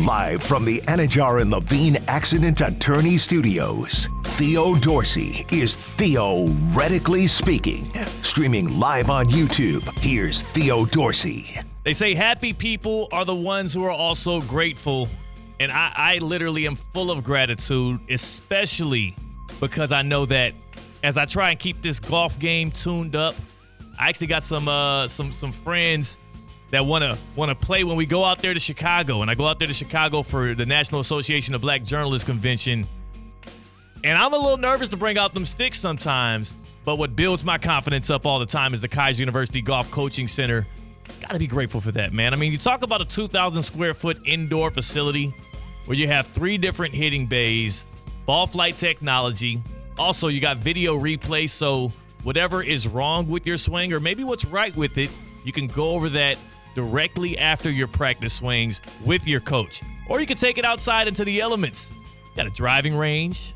Live from the Anajar and Levine Accident Attorney Studios, Theo Dorsey is theoretically speaking. Streaming live on YouTube, here's Theo Dorsey. They say happy people are the ones who are also grateful. And I literally am full of gratitude, especially because I know that as I try and keep this golf game tuned up, I actually got some friends that want to play when we go out there to Chicago. And I go out there to Chicago for the National Association of Black Journalists Convention. And I'm a little nervous to bring out them sticks sometimes. But what builds my confidence up all the time is the Kaiser University Golf Coaching Center. Got to be grateful for that, man. I mean, you talk about a 2,000 square foot indoor facility where you have 3 different hitting bays, ball flight technology. Also, you got video replay, so whatever is wrong with your swing or maybe what's right with it, you can go over that directly after your practice swings with your coach. Or you can take it outside into the elements. You got a driving range.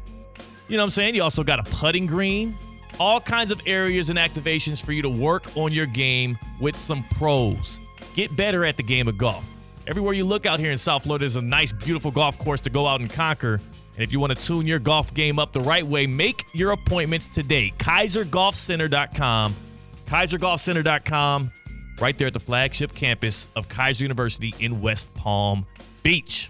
You know what I'm saying? You also got a putting green. All kinds of areas and activations for you to work on your game with some pros. Get better at the game of golf. Everywhere you look out here in South Florida is a nice, beautiful golf course to go out and conquer. And if you want to tune your golf game up the right way, make your appointments today. KaiserGolfCenter.com. KaiserGolfCenter.com. Right there at the flagship campus of Kaiser University in West Palm Beach.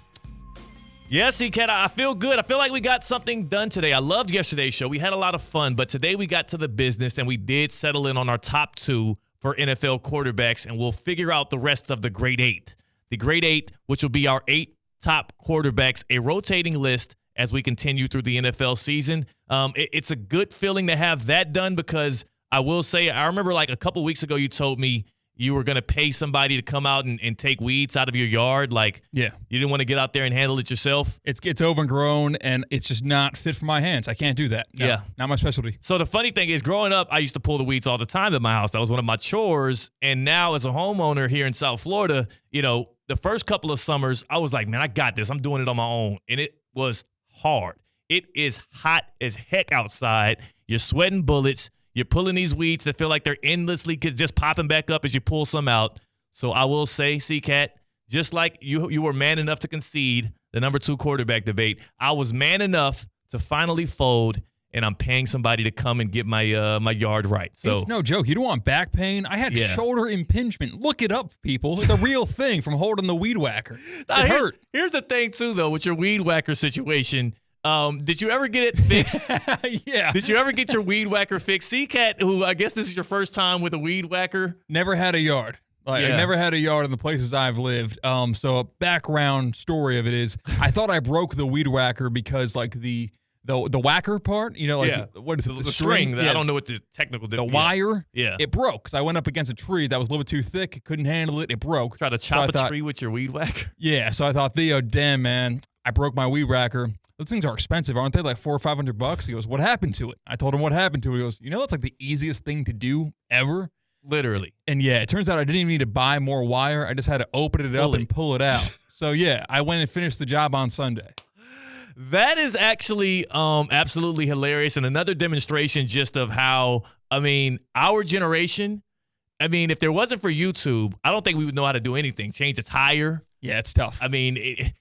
Yes, C-Cat, I feel good. I feel like we got something done today. I loved yesterday's show. We had a lot of fun, but today we got to the business, and we did settle in on our top 2 for NFL quarterbacks, and we'll figure out the rest of the Great 8. The Great 8, which will be our 8 top quarterbacks, a rotating list as we continue through the NFL season. It's a good feeling to have that done because I will say, I remember like a couple weeks ago you told me you were going to pay somebody to come out and take weeds out of your yard. Like, yeah, you didn't want to get out there and handle it yourself. It's overgrown, and it's just not fit for my hands. I can't do that. No, yeah. Not my specialty. So the funny thing is, growing up, I used to pull the weeds all the time at my house. That was one of my chores. And now as a homeowner here in South Florida, you know, the first couple of summers, I was like, man, I got this. I'm doing it on my own. And it was hard. It is hot as heck outside. You're sweating bullets. You're pulling these weeds that feel like they're endlessly just popping back up as you pull some out. So I will say, C-Cat, just like you were man enough to concede the number 2 quarterback debate, I was man enough to finally fold, and I'm paying somebody to come and get my my yard right. So it's no joke. You don't want back pain. I had shoulder impingement. Look it up, people. It's a real thing from holding the weed whacker. It hurt. Here's the thing, too, though, with your weed whacker situation. Did you ever get it fixed? Yeah. Did you ever get your weed whacker fixed? C-Cat, who I guess this is your first time with a weed whacker. Never had a yard. I never had a yard in the places I've lived. So a background story of it is I thought I broke the weed whacker because like the whacker part, you know, like what is it? The string. I don't know what the technical the wire. Yeah. It broke. So I went up against a tree that was a little bit too thick. Couldn't handle it. It broke. Try to chop a tree with your weed whacker. Yeah. So I thought, Theo, damn, man, I broke my weed whacker. Those things are expensive, aren't they? Like $400 or $500. He goes, what happened to it? I told him what happened to it. He goes, you know, that's like the easiest thing to do ever. Literally. And yeah, it turns out I didn't even need to buy more wire. I just had to open it up and pull it out. So yeah, I went and finished the job on Sunday. That is actually absolutely hilarious, and another demonstration just of how, I mean, our generation, I mean, if there wasn't for YouTube, I don't think we would know how to do anything. Change a tire. Yeah, it's tough. I mean,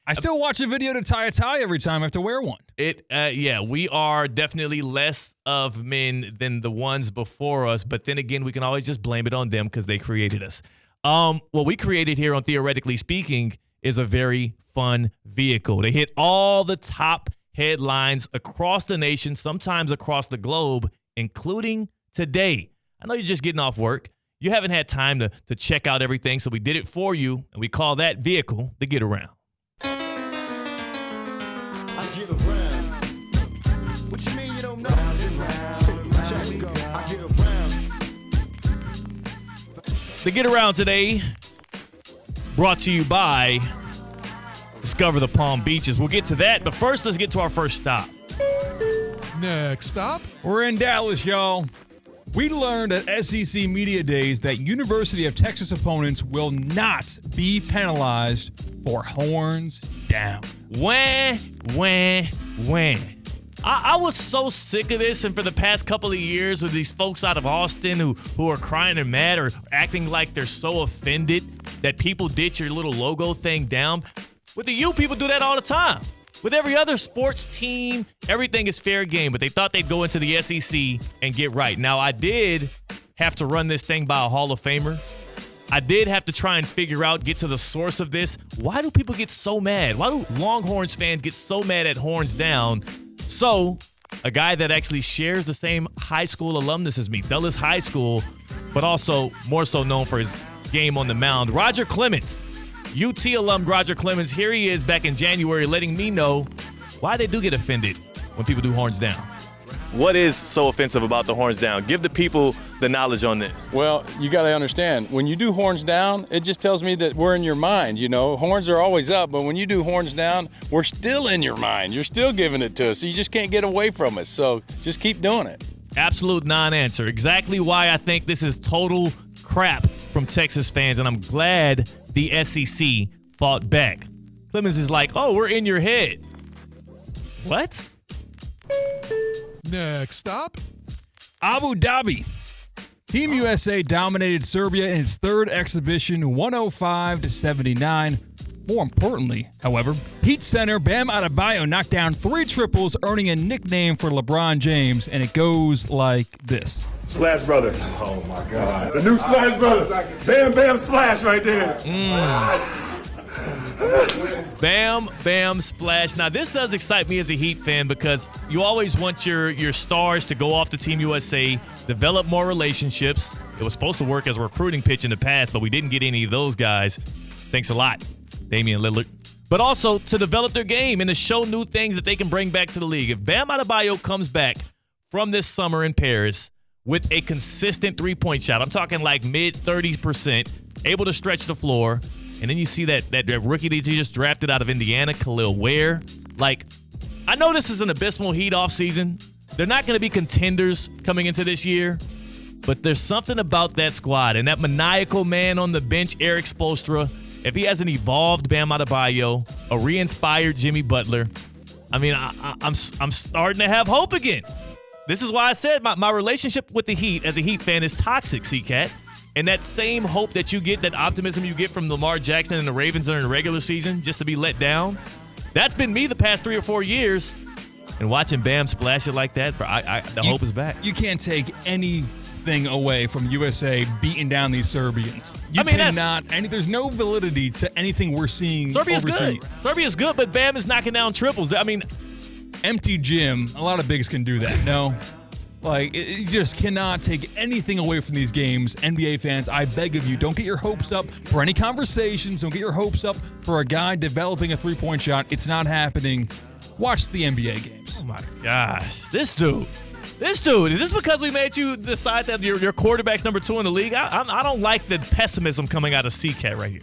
I still watch a video to tie a tie every time I have to wear one. We are definitely less of men than the ones before us, but then again, we can always just blame it on them because they created us. What we created here on Theoretically Speaking is a very fun vehicle. They hit all the top headlines across the nation, sometimes across the globe, including today. I know you're just getting off work. You haven't had time to check out everything, so we did it for you, and we call that vehicle the Get Around. I get around. What you mean you don't know? Check it go. I get around. The Get Around today brought to you by Discover the Palm Beaches. We'll get to that, but first, let's get to our first stop. Next stop. We're in Dallas, y'all. We learned at SEC Media Days that University of Texas opponents will not be penalized for horns down. Wah. I was so sick of this, and for the past couple of years with these folks out of Austin who are crying and mad or acting like they're so offended that people did your little logo thing down. With the U, people do that all the time. With every other sports team, everything is fair game, but they thought they'd go into the SEC and get right. Now, I did have to run this thing by a Hall of Famer. I did have to try and figure out, get to the source of this. Why do people get so mad? Why do Longhorns fans get so mad at horns down? So, a guy that actually shares the same high school alumnus as me, Dulles High School, but also more so known for his game on the mound, Roger Clemens. UT alum Roger Clemens, here he is back in January letting me know why they do get offended when people do horns down. What is so offensive about the horns down? Give the people the knowledge on this. Well, you got to understand, when you do horns down, it just tells me that we're in your mind. You know, horns are always up, but when you do horns down, we're still in your mind. You're still giving it to us, so you just can't get away from us. So just keep doing it. Absolute non-answer. Exactly why I think this is total crap from Texas fans, and I'm glad the SEC fought back. Clemens is like, oh, we're in your head. What? Next stop. Abu Dhabi. Team USA dominated Serbia in its third exhibition, 105-79. More importantly, however, Heat center Bam Adebayo knocked down 3 triples, earning a nickname for LeBron James, and it goes like this. Splash Brother. Oh, my God. The new Splash Brother. Bam, bam, splash right there. Bam, bam, splash. Now, this does excite me as a Heat fan because you always want your stars to go off to Team USA, develop more relationships. It was supposed to work as a recruiting pitch in the past, but we didn't get any of those guys. Thanks a lot, Damian Lillard. But also to develop their game and to show new things that they can bring back to the league. If Bam Adebayo comes back from this summer in Paris with a consistent three-point shot, I'm talking like mid-30%, able to stretch the floor, and then you see that rookie that you just drafted out of Indiana, Khalil Ware. Like, I know this is an abysmal Heat offseason. They're not going to be contenders coming into this year, but there's something about that squad and that maniacal man on the bench, Eric Spoelstra. If he has an evolved Bam Adebayo, a re-inspired Jimmy Butler, I mean, I'm starting to have hope again. This is why I said my relationship with the Heat as a Heat fan is toxic, C-Cat. And that same hope that you get, that optimism you get from Lamar Jackson and the Ravens during the regular season just to be let down, that's been me the past 3 or 4 years. And watching Bam splash it like that, the hope is back. You can't take anything away from USA beating down these Serbians. There's no validity to anything we're seeing Serbia's overseas. good. Serbia's good, but Bam is knocking down triples. I mean, empty gym, a lot of bigs can do that. No. Like, you just cannot take anything away from these games. NBA fans, I beg of you, don't get your hopes up for any conversations. Don't get your hopes up for a guy developing a three-point shot. It's not happening. Watch the NBA games. Oh, my gosh. This dude. Is this because we made you decide that your quarterback's number 2 in the league? I don't like the pessimism coming out of C-Cat right here.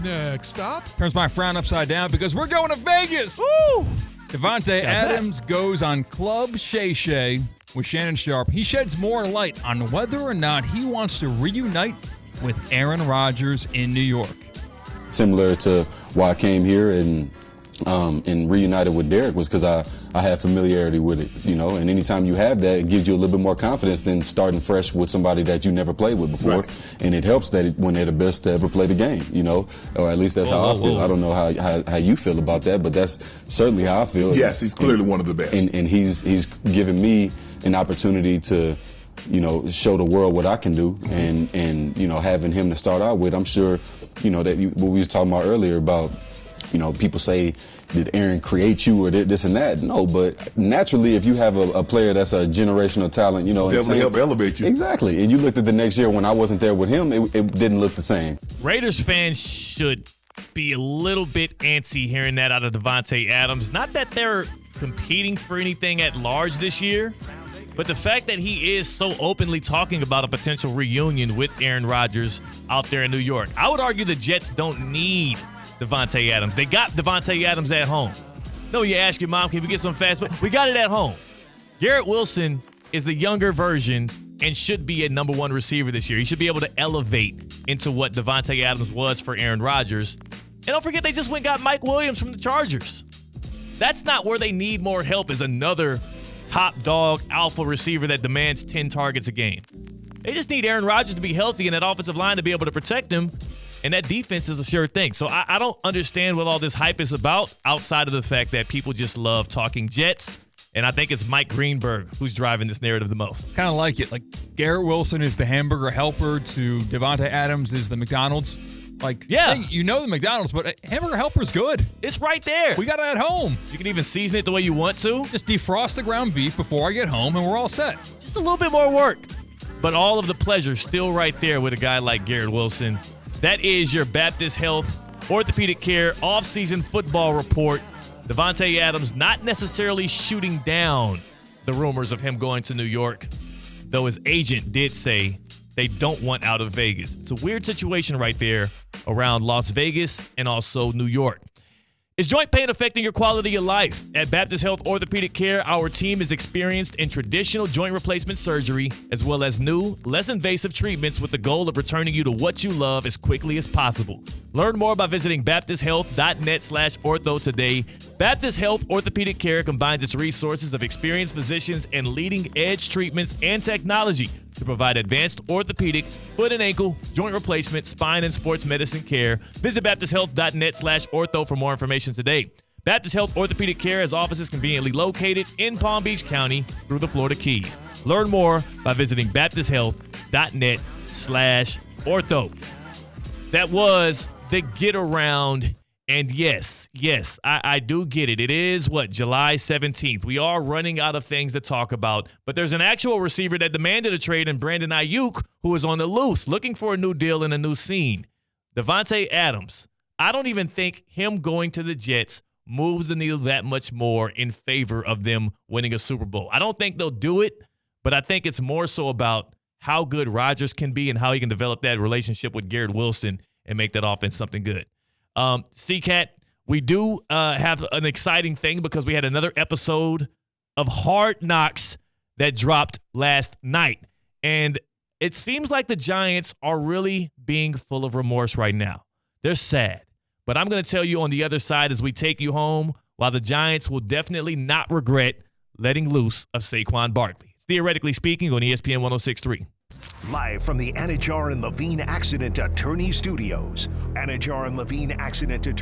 Next stop. Turns my frown upside down because we're going to Vegas. Woo! Davante Adams goes on Club Shay Shay with Shannon Sharp. He sheds more light on whether or not he wants to reunite with Aaron Rodgers in New York. Similar to why I came here and reunited with Derek was because I have familiarity with it, you know, and anytime you have that, it gives you a little bit more confidence than starting fresh with somebody that you never played with before. Right. And it helps that when they're the best to ever play the game, you know, or at least that's how I feel. I don't know how you feel about that, but that's certainly how I feel. Yes, he's clearly one of the best. And he's given me an opportunity to, you know, show the world what I can do, and you know, having him to start out with, I'm sure, you know, that what we was talking about earlier about, you know, people say, did Aaron create you or this and that? No, but naturally, if you have a player that's a generational talent, you know, definitely help elevate you. Exactly. And you looked at the next year when I wasn't there with him, it didn't look the same. Raiders fans should be a little bit antsy hearing that out of Davante Adams. Not that they're competing for anything at large this year, but the fact that he is so openly talking about a potential reunion with Aaron Rodgers out there in New York. I would argue the Jets don't need Davante Adams. They got Davante Adams at home. No, you ask your mom, can we get some fast food? We got it at home. Garrett Wilson is the younger version and should be a number 1 receiver this year. He should be able to elevate into what Davante Adams was for Aaron Rodgers. And don't forget, they just went and got Mike Williams from the Chargers. That's not where they need more help, is another top dog alpha receiver that demands 10 targets a game. They just need Aaron Rodgers to be healthy and that offensive line to be able to protect him. And that defense is a sure thing. So I don't understand what all this hype is about outside of the fact that people just love talking Jets. And I think it's Mike Greenberg who's driving this narrative the most. Kind of like it. Like Garrett Wilson is the hamburger helper to Davante Adams is the McDonald's. Like, yeah, hey, you know the McDonald's, but hamburger helper's good. It's right there. We got it at home. You can even season it the way you want to. Just defrost the ground beef before I get home, and we're all set. Just a little bit more work. But all of the pleasure still right there with a guy like Garrett Wilson. That is your Baptist Health Orthopedic Care off-season football report. Davante Adams not necessarily shooting down the rumors of him going to New York, though his agent did say they don't want out of Vegas. It's a weird situation right there around Las Vegas and also New York. Is joint pain affecting your quality of life? At Baptist Health Orthopedic Care, our team is experienced in traditional joint replacement surgery, as well as new, less invasive treatments with the goal of returning you to what you love as quickly as possible. Learn more by visiting baptisthealth.net/ortho today. Baptist Health Orthopedic Care combines its resources of experienced physicians and leading-edge treatments and technology to provide advanced orthopedic, foot and ankle, joint replacement, spine, and sports medicine care. Visit baptisthealth.net/ortho for more information today. Baptist Health Orthopedic Care has offices conveniently located in Palm Beach County through the Florida Keys. Learn more by visiting baptisthealth.net/ortho. That was the get around. And yes, I do get it. It is, July 17th. We are running out of things to talk about. But there's an actual receiver that demanded a trade in Brandon Ayuk, who is on the loose, looking for a new deal in a new scene. Davante Adams. I don't even think him going to the Jets moves the needle that much more in favor of them winning a Super Bowl. I don't think they'll do it, but I think it's more so about how good Rodgers can be and how he can develop that relationship with Garrett Wilson and make that offense something good. C-Cat, we do have an exciting thing because we had another episode of Hard Knocks that dropped last night. And it seems like the Giants are really being full of remorse right now. They're sad. But I'm going to tell you on the other side as we take you home, while the Giants will definitely not regret letting loose of Saquon Barkley. It's Theoretically Speaking on ESPN 106.3. Live from the Anajar and Levine Accident Attorney Studios. Anajar and Levine Accident Attorney.